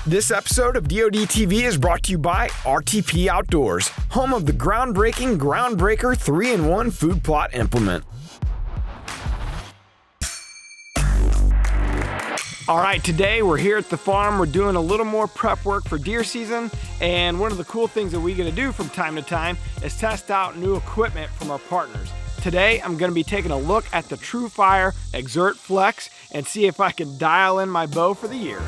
This episode of DoD TV is brought to you by RTP Outdoors, home of the groundbreaking Groundbreaker 3-in-1 food plot implement. All right, today we're here at the farm. We're doing a little more prep work for deer season, and one of the cool things that we're gonna do from time to time is test out new equipment from our partners. Today, I'm gonna be taking a look at the TrueFire Exert Flex and see if I can dial in my bow for the year.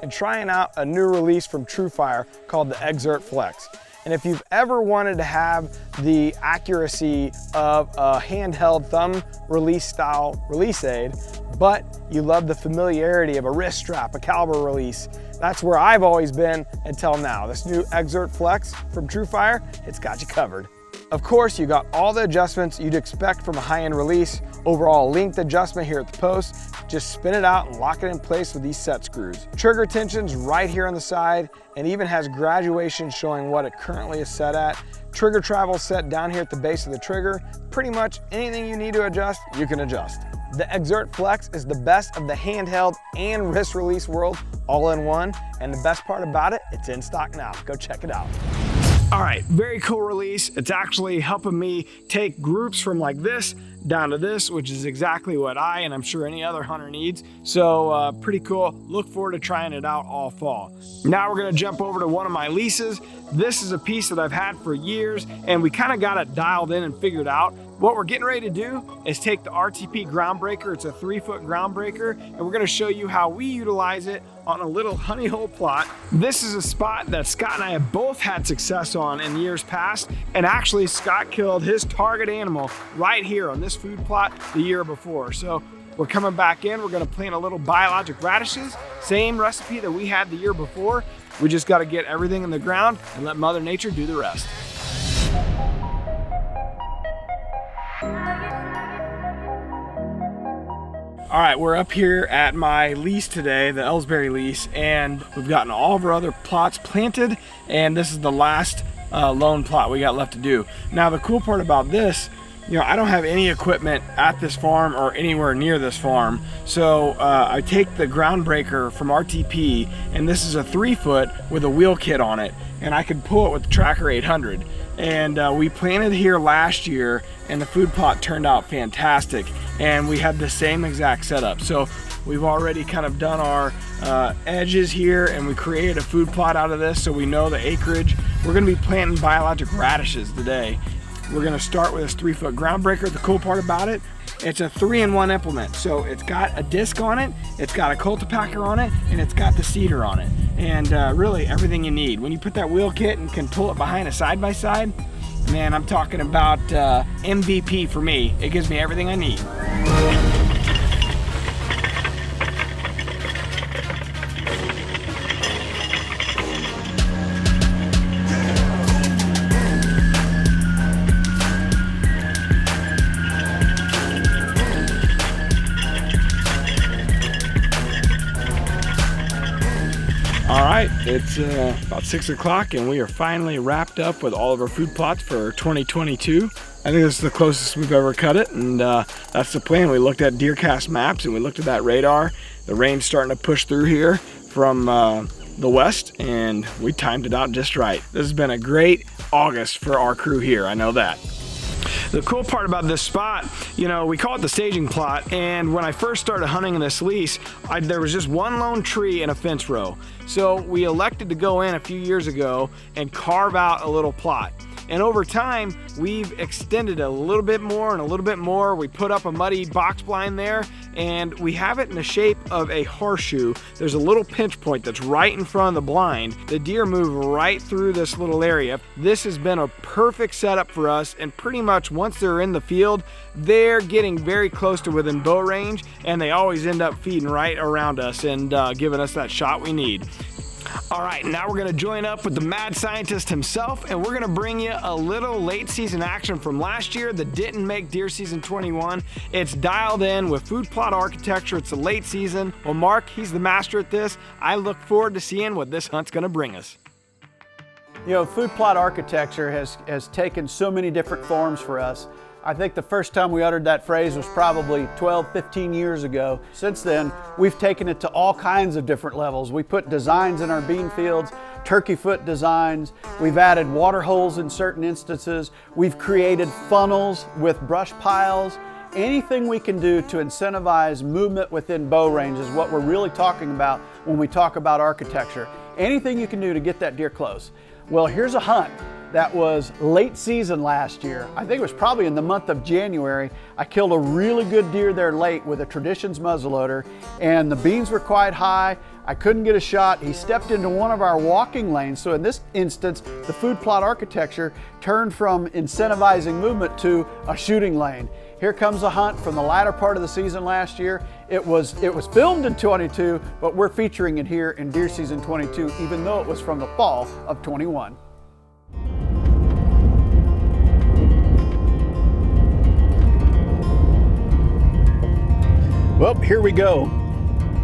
And trying out a new release from TrueFire called the Exert Flex. And if you've ever wanted to have the accuracy of a handheld thumb release style release aid, but you love the familiarity of a wrist strap, a caliber release, that's where I've always been until now. This new Exert Flex from TrueFire, it's got you covered. Of course, you got all the adjustments you'd expect from a high-end release. Overall length adjustment here at the post. Just spin it out and lock it in place with these set screws. Trigger tension's right here on the side and even has graduation showing what it currently is set at. Trigger travel set down here at the base of the trigger. Pretty much anything you need to adjust, you can adjust. The Exert Flex is the best of the handheld and wrist release world all in one. And the best part about it, it's in stock now. Go check it out. All right, very cool release. It's actually helping me take groups from like this down to this, which is exactly what I and I'm sure any other hunter needs. So pretty cool. Look forward to trying it out all fall. Now we're gonna jump over to one of my leases. This is a piece that I've had for years and we kind of got it dialed in and figured out. What we're getting ready to do is take the RTP Groundbreaker. It's a 3-foot Groundbreaker, and we're gonna show you how we utilize it on a little honey hole plot. This is a spot that Scott and I have both had success on in years past, and actually Scott killed his target animal right here on this food plot the year before. So we're coming back in, we're gonna plant a little biologic radishes, same recipe that we had the year before. We just gotta get everything in the ground and let Mother Nature do the rest. All right, we're up here at my lease today, the Ellsbury lease, and we've gotten all of our other plots planted, and this is the last lone plot we got left to do. Now, the cool part about this, you know, I don't have any equipment at this farm or anywhere near this farm, so I take the Groundbreaker from RTP, and this is a 3-foot with a wheel kit on it, and I can pull it with the Tracker 800. And we planted here last year, and the food plot turned out fantastic, and we had the same exact setup. So we've already kind of done our edges here, and we created a food plot out of this, so we know the acreage. We're gonna be planting biologic radishes today. We're gonna start with this 3-foot Groundbreaker. The cool part about it, it's a 3-in-1 implement. So it's got a disc on it, it's got a cultipacker on it, and it's got the seeder on it. And really everything you need. When you put that wheel kit and can pull it behind a side-by-side, man, I'm talking about MVP for me. It gives me everything I need. All right, it's about 6 o'clock and we are finally wrapped up with all of our food plots for 2022. I think this is the closest we've ever cut it, and that's the plan. We looked at DeerCast maps and we looked at that radar. The rain's starting to push through here from the west, and we timed it out just right. This has been a great August for our crew here, I know that. The cool part about this spot, you know, we call it the staging plot, and when I first started hunting in this lease, there was just one lone tree and a fence row. So we elected to go in a few years ago and carve out a little plot. And over time, we've extended it a little bit more and a little bit more. We put up a muddy box blind there, and we have it in the shape of a horseshoe. There's a little pinch point that's right in front of the blind. The deer move right through this little area. This has been a perfect setup for us, and pretty much once they're in the field, they're getting very close to within bow range, and they always end up feeding right around us and giving us that shot we need. All right, now we're gonna join up with the mad scientist himself, and we're gonna bring you a little late season action from last year that didn't make deer season 21. It's dialed in with food plot architecture. It's a late season. Well, Mark, he's the master at this. I look forward to seeing what this hunt's gonna bring us. You know, food plot architecture has taken so many different forms for us. I think the first time we uttered that phrase was probably 12, 15 years ago. Since then, we've taken it to all kinds of different levels. We put designs in our bean fields, turkey foot designs. We've added water holes in certain instances. We've created funnels with brush piles. Anything we can do to incentivize movement within bow range is what we're really talking about when we talk about architecture. Anything you can do to get that deer close. Well, here's a hunt that was late season last year. I think it was probably in the month of January. I killed a really good deer there late with a Traditions muzzleloader, and the beans were quite high. I couldn't get a shot. He stepped into one of our walking lanes. So in this instance, the food plot architecture turned from incentivizing movement to a shooting lane. Here comes a hunt from the latter part of the season last year. It was filmed in 22, but we're featuring it here in deer season 22, even though it was from the fall of 21. Well, here we go.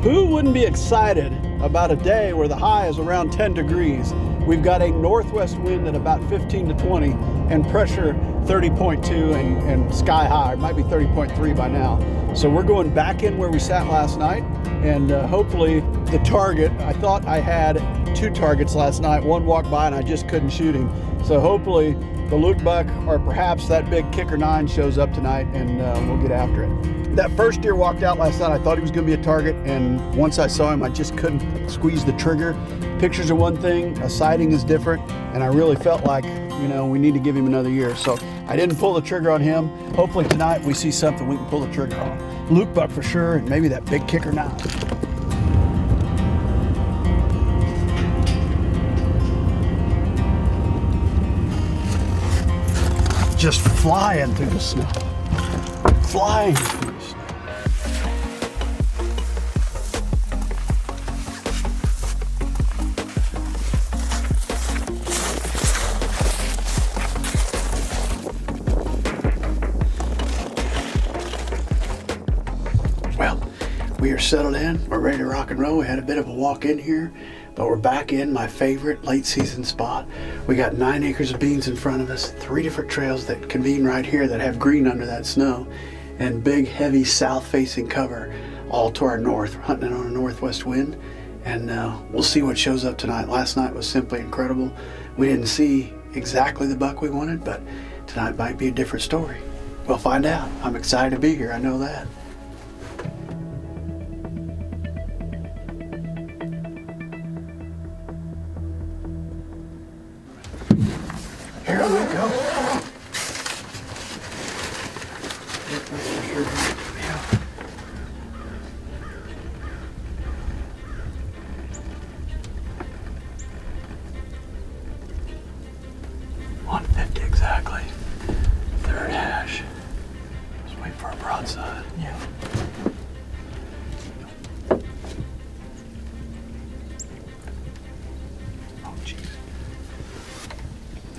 Who wouldn't be excited about a day where the high is around 10 degrees? We've got a northwest wind at about 15 to 20 and pressure 30.2 and sky high. It might be 30.3 by now. So we're going back in where we sat last night, and hopefully the target, I thought I had 2 targets last night. One walked by and I just couldn't shoot him. So hopefully the Luke buck or perhaps that big kicker 9 shows up tonight, and we'll get after it. That first deer walked out last night. I thought he was going to be a target, and once I saw him, I just couldn't squeeze the trigger. Pictures are one thing, a sighting is different, and I really felt like, you know, we need to give him another year. So I didn't pull the trigger on him. Hopefully tonight we see something we can pull the trigger on. Luke buck for sure, and maybe that big kicker 9. Just flying through the snow. Flying through the snow. Well, we are settled in. We're ready to rock and roll. We had a bit of a walk in here, but we're back in my favorite late season spot. We got 9 acres of beans in front of us, 3 different trails that convene right here that have green under that snow, and big, heavy south-facing cover all to our north. We're hunting on a northwest wind, and we'll see what shows up tonight. Last night was simply incredible. We didn't see exactly the buck we wanted, but tonight might be a different story. We'll find out. I'm excited to be here, I know that. Here we go. Yeah. 150 exactly. 3rd hash. Just wait for a broadside. Yeah. Oh, jeez.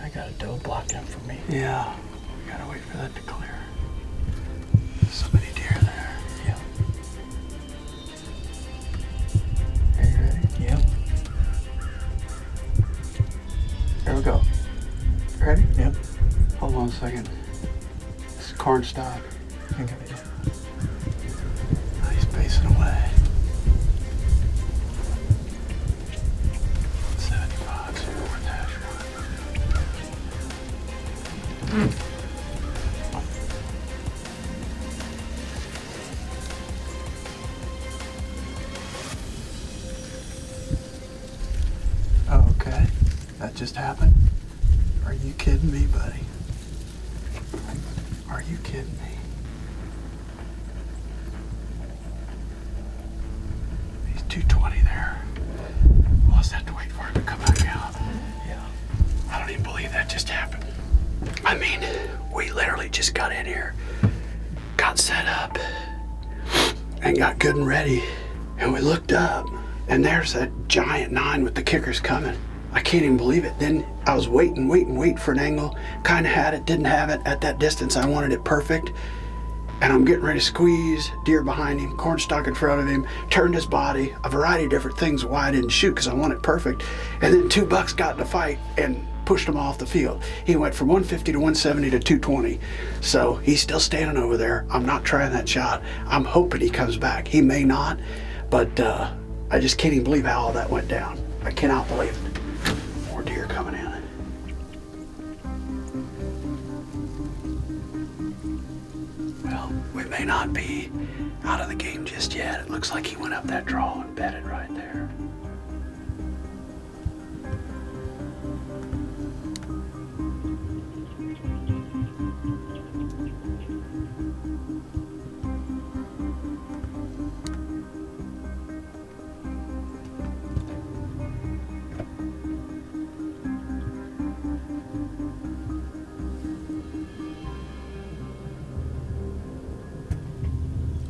I got a doe blocking for me. Yeah. We gotta wait for that to clear. So many deer there. Yeah. Are you ready? Yep. Here we go. Ready? Yep. Hold on a second. This is corn stock. Think of it. He's pacing away. 75, 4th hash 1. Okay, that just happened? Are you kidding me, buddy? Are you kidding me? He's 220 there. We'll just have to wait for him to come back out. Yeah. I don't even believe that just happened. I mean, we literally just got in here, got set up, and got good and ready, and we looked up, and there's that giant 9 with the kickers coming. I can't even believe it. Then I was waiting for an angle, kind of had it, didn't have it at that distance. I wanted it perfect, and I'm getting ready to squeeze, deer behind him, cornstalk in front of him, turned his body, a variety of different things why I didn't shoot, because I want it perfect. And then 2 bucks got in a fight, and pushed him off the field. He went from 150 to 170 to 220. So he's still standing over there. I'm not trying that shot. I'm hoping he comes back. He may not, but I just can't even believe how all that went down. I cannot believe it. More deer coming in. Well, we may not be out of the game just yet. It looks like he went up that draw and bedded right there.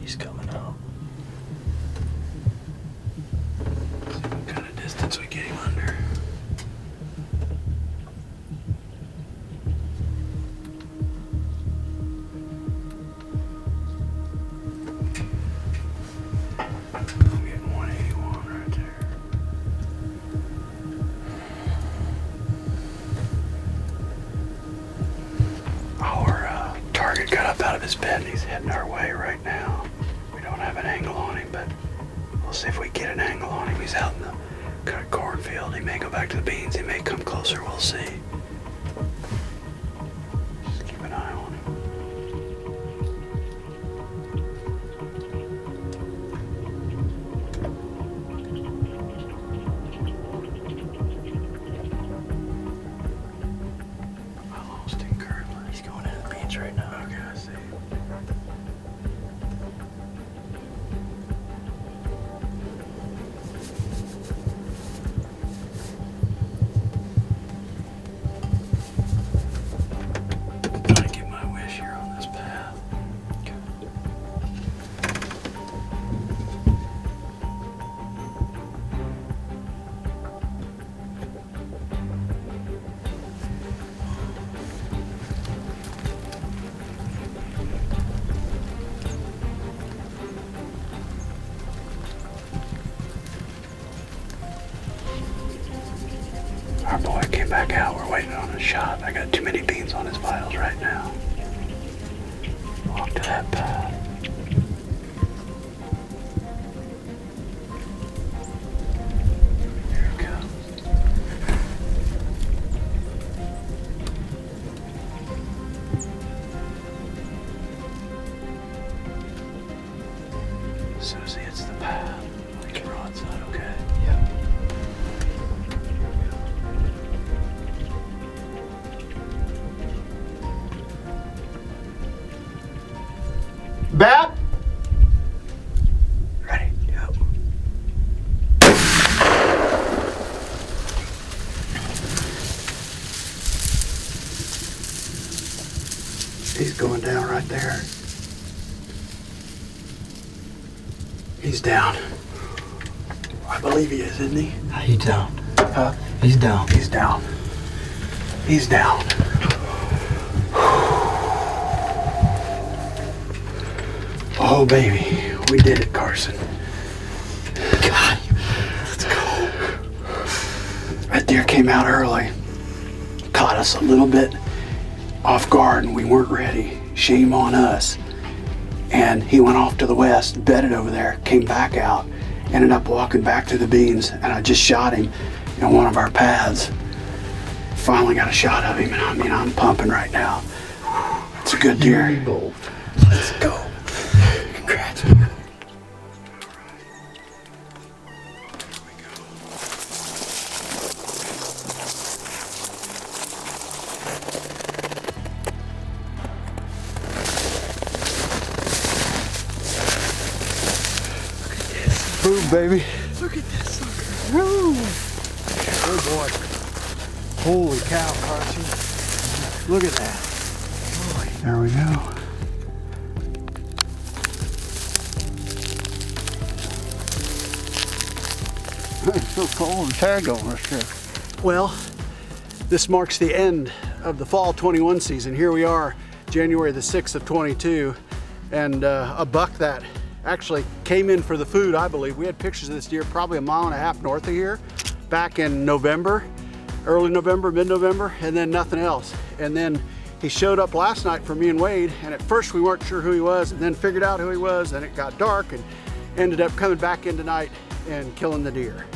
He's coming out. See what kind of distance we get him under. I'm getting 181 right there. Our target got up out of his bed and he's heading our way right now. We don't have an angle on him, but we'll see if we get an angle on him. He's out in the cornfield. He may go back to the beans. He may come closer. We'll see. Just keep an eye on him. I lost him currently. He's going into the beans right now. Okay, I see. Trying to get my wish here on this path. Our boy came back out. We're waiting on a shot. I got too many beans on his vitals right now. Walk to that path. Here it comes. As soon as he hits the path, we can broadside, okay? Yep. Bat? Ready? Yep. He's going down right there. He's down. I believe he is, isn't he? He's down. Huh? He's down. He's down. He's down. Oh, baby. We did it, Carson. God, let's go. That deer came out early. Caught us a little bit off guard and we weren't ready. Shame on us. And he went off to the west, bedded over there, came back out, ended up walking back through the beans, and I just shot him in one of our paths. Finally got a shot of him, and I mean, I'm pumping right now. It's a good deer. Let's go. Congrats, man. Boom, baby. Look at this sucker. Woo! Oh boy. Holy cow, Carson. Look at that. There we go. It's so cold and tag on us here. Well, this marks the end of the fall 21 season. Here we are, January the 6th of 22, and a buck that actually came in for the food, I believe. We had pictures of this deer probably 1.5 miles north of here back in November, early November, mid-November, and then nothing else. And then he showed up last night for me and Wade, and at first we weren't sure who he was, and then figured out who he was, and it got dark, and ended up coming back in tonight and killing the deer.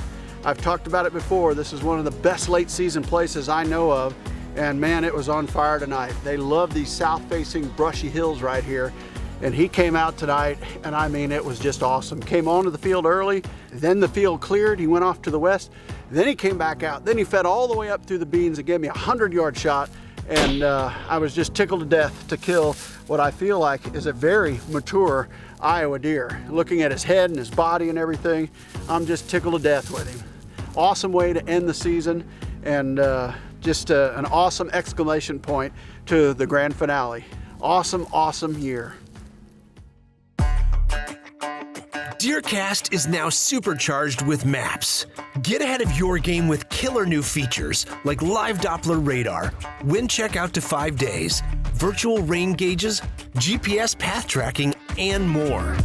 I've talked about it before. This is one of the best late season places I know of, and man, it was on fire tonight. They love these south-facing brushy hills right here, and he came out tonight, and I mean, it was just awesome. Came onto the field early, then the field cleared, he went off to the west, then he came back out, then he fed all the way up through the beans and gave me a 100-yard shot, and I was just tickled to death to kill what I feel like is a very mature Iowa deer. Looking at his head and his body and everything, I'm just tickled to death with him. Awesome way to end the season, and just an awesome exclamation point to the grand finale. Awesome, awesome year. DeerCast is now supercharged with maps. Get ahead of your game with killer new features like live Doppler radar, wind check out to 5 days, virtual rain gauges, GPS path tracking, and more.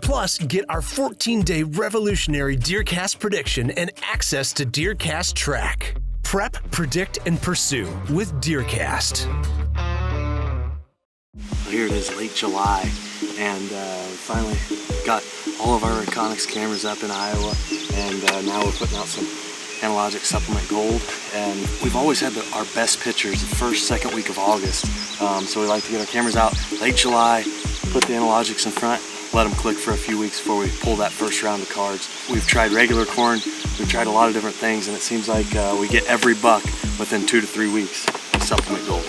Plus, get our 14-day revolutionary DeerCast prediction and access to DeerCast Track. Prep, predict, and pursue with DeerCast. Here it is, late July, and finally got all of our Iconics cameras up in Iowa, and now we're putting out some Analogic Supplement Gold, and we've always had our best pictures the first, second week of August, so we like to get our cameras out late July, put the Analogics in front, let them click for a few weeks before we pull that first round of cards. We've tried regular corn, we've tried a lot of different things, and it seems like we get every buck within 2 to 3 weeks with Supplement Gold.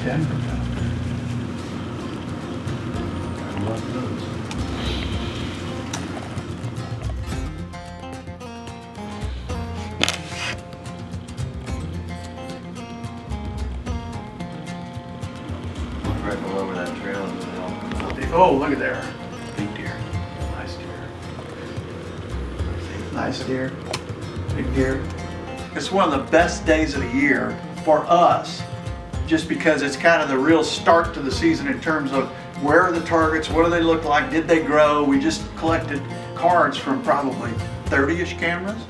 Denver. I love those. Right below where that trail is. Oh, look at there. Big deer. Nice deer. Nice deer. Big deer. It's one of the best days of the year for us, just because it's kind of the real start to the season in terms of where are the targets, what do they look like, did they grow? We just collected cards from probably 30-ish cameras,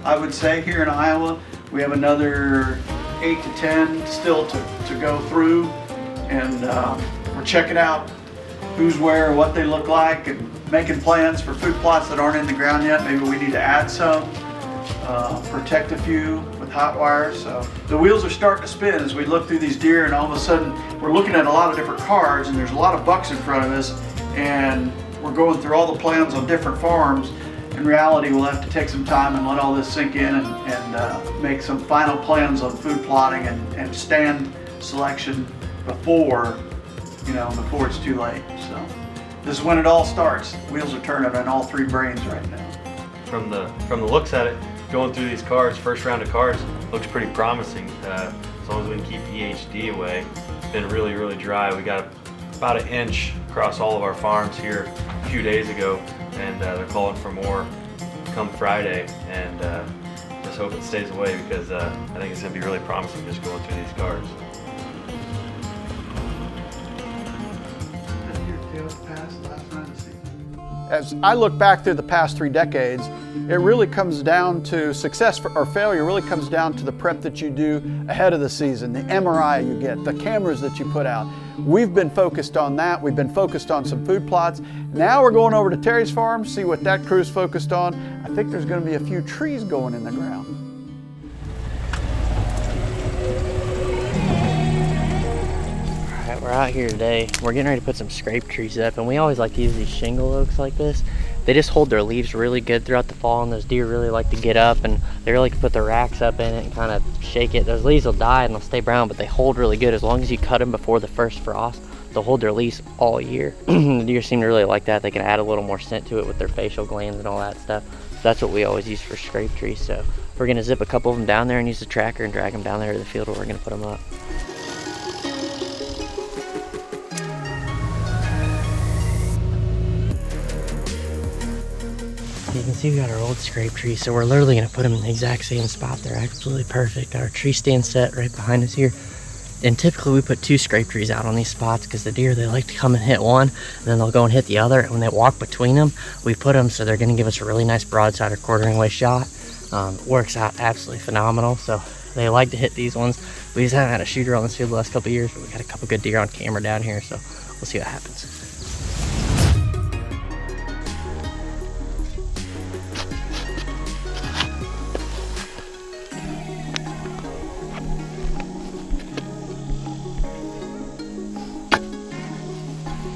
I would say, here in Iowa. We have another 8 to 10 still to go through, and we're checking out who's where, what they look like, and making plans for food plots that aren't in the ground yet. Maybe we need to add some, protect a few with hot wires. So the wheels are starting to spin as we look through these deer, and all of a sudden we're looking at a lot of different cards, and there's a lot of bucks in front of us, and we're going through all the plans on different farms. In reality, we'll have to take some time and let all this sink in, and make some final plans on food plotting and stand selection before it's too late. So this is when it all starts. Wheels are turning on all three brains right now. From the looks at it, going through these cards, first round of cards, looks pretty promising. As long as we can keep EHD away. It's been really, really dry. We got about an inch across all of our farms here a few days ago, and they're calling for more come Friday, and just hope it stays away, because I think it's going to be really promising just going through these cards. As I look back through the past 3 decades, it really comes down to success or failure really comes down to the prep that you do ahead of the season, the MRI you get, the cameras that you put out. We've been focused on that. We've been focused on some food plots. Now we're going over to Terry's farm, see what that crew's focused on. I think there's going to be a few trees going in the ground. We're out here today. We're getting ready to put some scrape trees up, and we always like to use these shingle oaks like this. They just hold their leaves really good throughout the fall, and those deer really like to get up, and they really can put their racks up in it and kind of shake it. Those leaves will die and they'll stay brown, but they hold really good. As long as you cut them before the first frost, they'll hold their leaves all year. The deer seem to really like that. They can add a little more scent to it with their facial glands and all that stuff. So that's what we always use for scrape trees. So we're gonna zip a couple of them down there and use the tracker and drag them down there to the field where we're gonna put them up. You can see we got our old scrape trees, so we're literally gonna put them in the exact same spot. They're absolutely perfect. Got our tree stand set right behind us here. And typically we put 2 scrape trees out on these spots because the deer, they like to come and hit one, and then they'll go and hit the other. And when they walk between them, we put them so they're gonna give us a really nice broadside or quartering away shot. Works out absolutely phenomenal. So they like to hit these ones. We just haven't had a shooter on this field the last couple of years, but we got a couple good deer on camera down here, so we'll see what happens.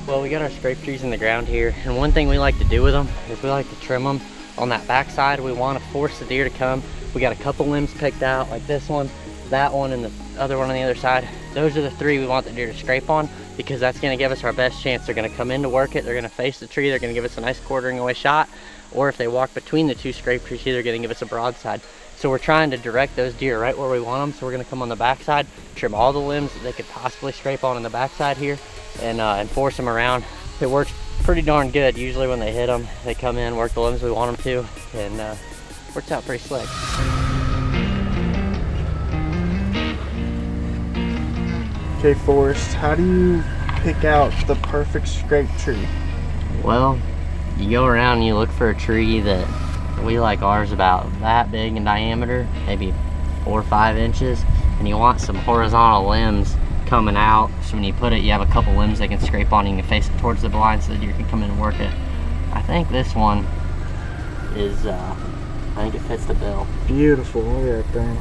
Well, we got our scrape trees in the ground here, and one thing we like to do with them is we like to trim them on that back side. We want to force the deer to come. We got a couple limbs picked out, like this one, that one, and the other one on the other side. Those are the 3 we want the deer to scrape on, because that's going to give us our best chance. They're going to come in to work it, they're going to face the tree, they're going to give us a nice quartering away shot, or if they walk between the 2 scrape trees here, they're going to give us a broadside. So we're trying to direct those deer right where we want them. So we're going to come on the backside, trim all the limbs that they could possibly scrape on the backside here, and force them around. It works pretty darn good. Usually when they hit them, they come in, work the limbs we want them to, and works out pretty slick. Okay, Forrest, how do you pick out the perfect scrape tree? Well, you go around and you look for a tree that we like ours about that big in diameter, maybe 4 or 5 inches, and you want some horizontal limbs coming out, so when you put it, you have a couple limbs they can scrape on, and you can face it towards the blind so the deer can come in and work it. I think this one is, I think it fits the bill. Beautiful, look at that thing.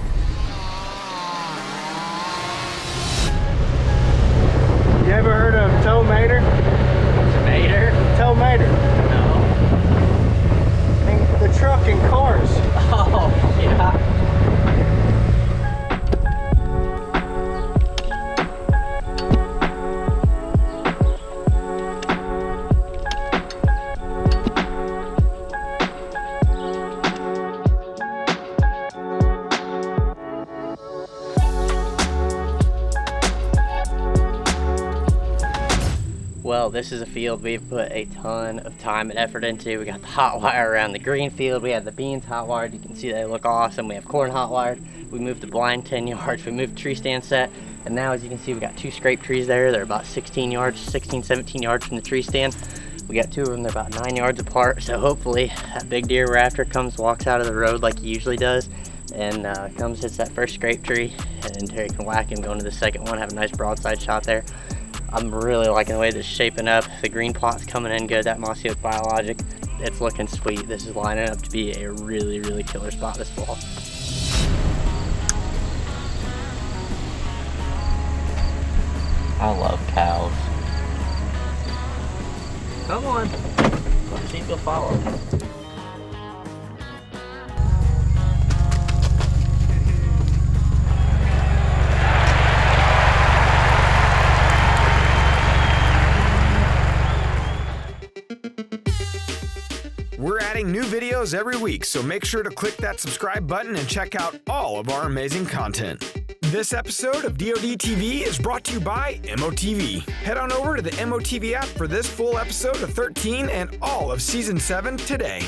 You ever heard of toe mater? Mater? Toe mater. No. The truck and cars. Oh, yeah. Well, this is a field we've put a ton of time and effort into. We got the hot wire around the green field. We had the beans hot wired. You can see they look awesome. We have corn hot wired. We moved the blind 10 yards. We moved the tree stand set. And now, as you can see, we got 2 scrape trees there. They're about 16 yards, 16, 17 yards from the tree stand. We got 2 of them. They're about 9 yards apart. So hopefully that big deer we're after comes, walks out of the road like he usually does, and comes, hits that first scrape tree, and Terry can whack him, go into the second one, have a nice broadside shot there. I'm really liking the way this is shaping up. The green plot's coming in good, that mossy oak biologic. It's looking sweet. This is lining up to be a really, really killer spot this fall. I love cows. Come on, let's see if you'll follow. We're adding new videos every week, so make sure to click that subscribe button and check out all of our amazing content. This episode of DoD TV is brought to you by MOTV. Head on over to the MOTV app for this full episode of 13 and all of Season 7 today.